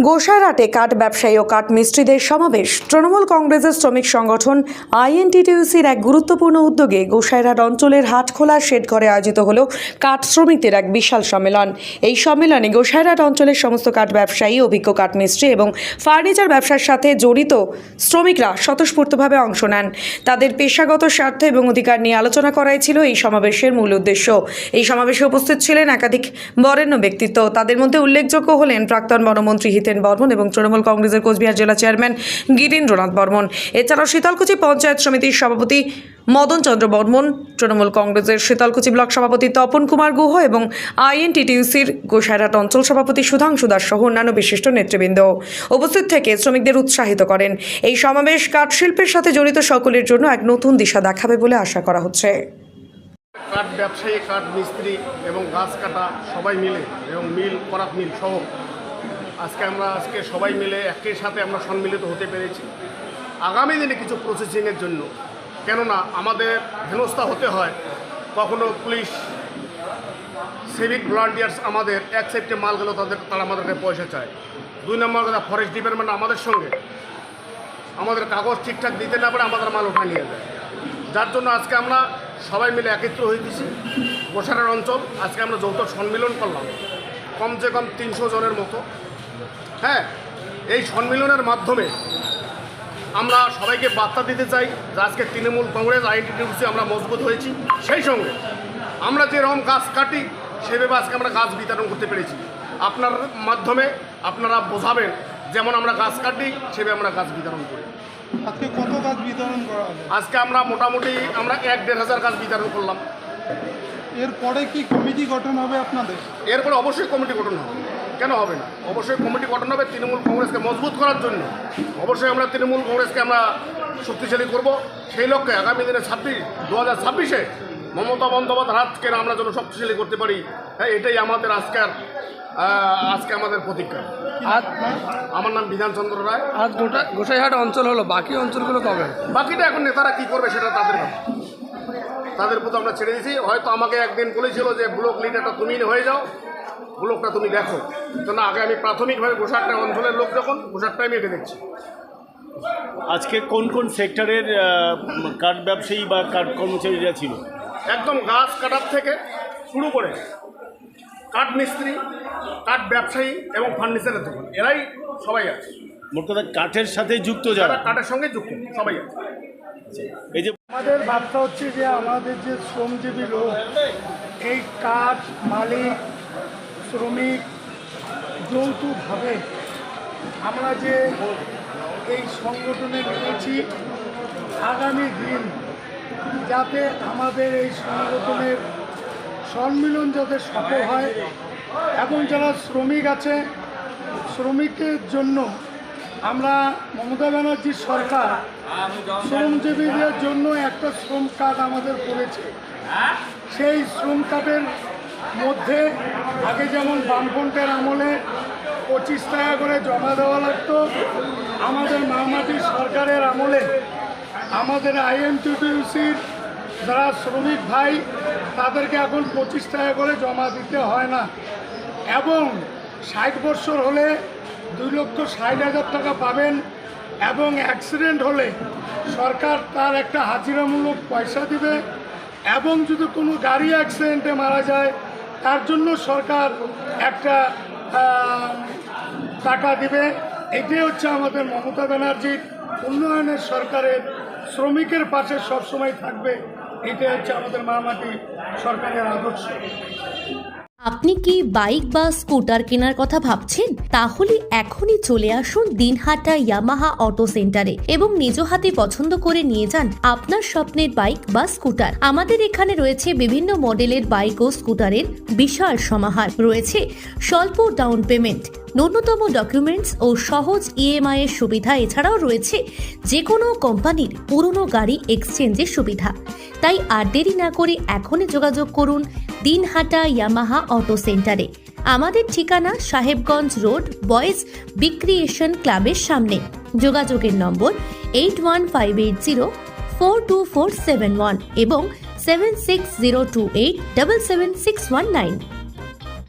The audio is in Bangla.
গোসাইরহাটে কাঠ ব্যবসায়ী ও কাঠ মিস্ত্রিদের সমাবেশ। তৃণমূল কংগ্রেসের শ্রমিক সংগঠন আইএনটিটিইউসির এক গুরুত্বপূর্ণ উদ্যোগে গোসাইরহাট অঞ্চলের হাটখোলা শেডঘরে আয়োজিত হলো কাঠ শ্রমিকদের এক বিশাল সম্মেলন। এই সম্মেলনে গোসাইরহাট অঞ্চলের সমস্ত কাঠ ব্যবসায়ী, অভিজ্ঞ কাঠ মিস্ত্রি এবং ফার্নিচার ব্যবসার সাথে জড়িত শ্রমিকরা স্বতঃস্ফূর্তভাবে অংশ নেন। তাদের পেশাগত স্বার্থ এবং অধিকার নিয়ে আলোচনা করাই ছিল এই সমাবেশের মূল উদ্দেশ্য। এই সমাবেশে উপস্থিত ছিলেন একাধিক বরেণ্য ব্যক্তিত্ব। তাদের মধ্যে উল্লেখযোগ্য হলেন প্রাক্তন বনমন্ত্রী হিতেন বর্মন এবং তৃণমূল কংগ্রেসের কোচবিহার জেলা চেয়ারম্যান গিরীন্দ্রনাথ বর্মন। এছাড়াও শীতলকুচি পঞ্চায়েত সমিতির সভাপতি মদন চন্দ্র বর্মন, তৃণমূল কংগ্রেসের শীতলকুচি ব্লক সভাপতি তপন কুমার গুহ এবং আইএনটিটিইউসির গোসাইরহাট অঞ্চল সভাপতি সুধাংশু দাস সহ অন্যান্য বিশিষ্ট নেতৃবৃন্দ উপস্থিত থেকে শ্রমিকদের উৎসাহিত করেন। এই সমাবেশ কাঠ শিল্পের সাথে জড়িত সকলের জন্য এক নতুন দিশা দেখাবে বলে আশা করা হচ্ছে। কাঠ ব্যবসায়ী, কাঠ মিস্ত্রি এবং গাছ কাটা সবাই মিলে এবং মিল করাত মিল সহ আজকে সবাই মিলে একই সাথে আমরা সম্মিলিত হতে পেরেছি আগামী দিনে কিছু প্রসেসিংয়ের জন্য। কেননা আমাদের হেনস্থা হতে হয়, কখনো পুলিশ, সিভিক ভলান্টিয়ার্স আমাদের এক সাইডে মাল গেলেও তারা আমাদেরকে পয়সা চায়। 2 নম্বর কথা, ফরেস্ট ডিপার্টমেন্ট আমাদের সঙ্গে আমাদের কাগজ ঠিকঠাক দিতে না পারে আমাদের মাল উঠা নিয়ে যায়। যার জন্য আজকে আমরা সবাই মিলে একত্র হয়েছি গোসাইরহাট অঞ্চল। আজকে আমরা যৌথ সম্মিলন করলাম কমসে কম 300 জনের মতো। হ্যাঁ, এই সম্মিলনের মাধ্যমে আমরা সবাইকে বার্তা দিতে চাই যে আজকে তৃণমূল কংগ্রেস আইএনটিটিইউসি আমরা মজবুত হয়েছি। সেই সঙ্গে আমরা যেরকম গাছ কাটি সেভাবে আজকে আমরা গাছ বিতরণ করতে পেরেছি। আপনার মাধ্যমে আপনারা বোঝাবেন যেমন আমরা গাছ কাটি সেভাবে আমরা গাছ বিতরণ করি। আজকে কত গাছ বিতরণ করা হবে? আজকে আমরা মোটামুটি 1-1.5 হাজার গাছ বিতরণ করলাম। এরপরে কি কমিটি গঠন হবে আপনাদের? এরপরে অবশ্যই কমিটি গঠন হবে, কেন হবে না? অবশ্যই কমিটি গঠন হবে তৃণমূল কংগ্রেসকে মজবুত করার জন্য। অবশ্যই আমরা তৃণমূল কংগ্রেসকে আমরা শক্তিশালী করব। সেই লক্ষ্যে আগামী দিনে 2026-এ মমতা বন্দ্যোপাধ্যায়ের হাতকে আমরা যেন শক্তিশালী করতে পারি। হ্যাঁ, এটাই আমাদের আজকে আমাদের প্রতিজ্ঞা। আমার নাম বিধানচন্দ্র রায়। আজ গোসাইরহাট অঞ্চল হলো, বাকি অঞ্চলগুলো কবে? বাকিটা এখন নেতারা কি করবে সেটা তাদের প্রতি আমরা ছেড়ে দিয়েছি। হয়তো আমাকে একদিন বলেছিল যে ব্লক লিডারটা তুমি হয়ে যাও, ব্লকটা তুমি দেখো। তো না, আগে আমি প্রাথমিকভাবে গোসাইরহাট অঞ্চলের লোক যখন গোসাইরহাটটাই আমি এটা দেখছি। আজকে কোন কোন সেক্টরের কাঠ ব্যবসায়ী বা কাঠ কর্মচারীরা ছিল? একদম গাছ কাটার থেকে শুরু করে কাঠ মিস্ত্রি, কাঠ ব্যবসায়ী এবং ফার্নিচারের দোকান, এরাই সবাই আছে। মোট কথা কাঠের সাথে যুক্ত যারা কাঠের সঙ্গে যুক্ত সবাই আছে। এই যে আমাদের ভাবনা হচ্ছে যে আমাদের যে শ্রমজীবী লোক, এই কাঠ মালিক, শ্রমিক যৌথভাবে আমরা যে এই সংগঠনে নিয়েছি, আগামী দিন যাতে আমাদের এই সংগঠনের সম্মিলন যাতে সফল হয় এবং যারা শ্রমিক আছে শ্রমিকের জন্য আমরা মমতা ব্যানার্জির সরকার শ্রমজীবীদের জন্য একটা শ্রম কার্ড আমাদের করেছে। সেই শ্রম কার্ডের মধ্যে আগে যেমন বামফ্রন্টের আমলে 25 টাকা করে জমা দেওয়া লাগতো, আমাদের মামাটির সরকারের আমলে আমাদের আইএনটিটিইউসির যারা শ্রমিক ভাই তাদেরকে এখন 25 টাকা করে জমা দিতে হয় না এবং 60 বছর হলে 2,60,000 টাকা পাবেন এবং অ্যাক্সিডেন্ট হলে সরকার তার একটা হাজিরামূলক পয়সা দিবে এবং যদি কোনো গাড়ি অ্যাক্সিডেন্টে মারা যায় তার জন্য সরকার একটা টাকা দিবে। এটাই হচ্ছে আমাদের মমতা ব্যানার্জির উন্নয়নের সরকারের শ্রমিকের পাশে সবসময় থাকবে। এটাই হচ্ছে আমাদের মামাটি সরকারের আদর্শ। আপনি কি বাইক বা স্কুটার কেনার কথা ভাবছেন? তাহলে এখনই চলে আসুন দিনহাটা ইয়ামাহা অটো সেন্টারে এবং নিজ হাতে পছন্দ করে নিয়ে যান আপনার স্বপ্নের বাইক বা স্কুটার। আমাদের এখানে রয়েছে বিভিন্ন মডেলের বাইক ও স্কুটারের বিশাল সমাহার। রয়েছে স্বল্প ডাউন পেমেন্ট, ন্যূনতম ডকুমেন্টস ও সহজ ইএমআই এর সুবিধা। এছাড়াও রয়েছে যে কোনো কোম্পানির পুরনো গাড়ি এক্সচেঞ্জের সুবিধা। তাই আর দেরি না করে এখনই যোগাযোগ করুন দিনহাটা ইয়ামাহা অটো সেন্টারে। আমাদের ঠিকানা সাহেবগঞ্জ রোড, বয়েজ বিক্রিয়েশন ক্লাবের সামনে। যোগাযোগের নম্বর 8158042471 এবং 7602877619।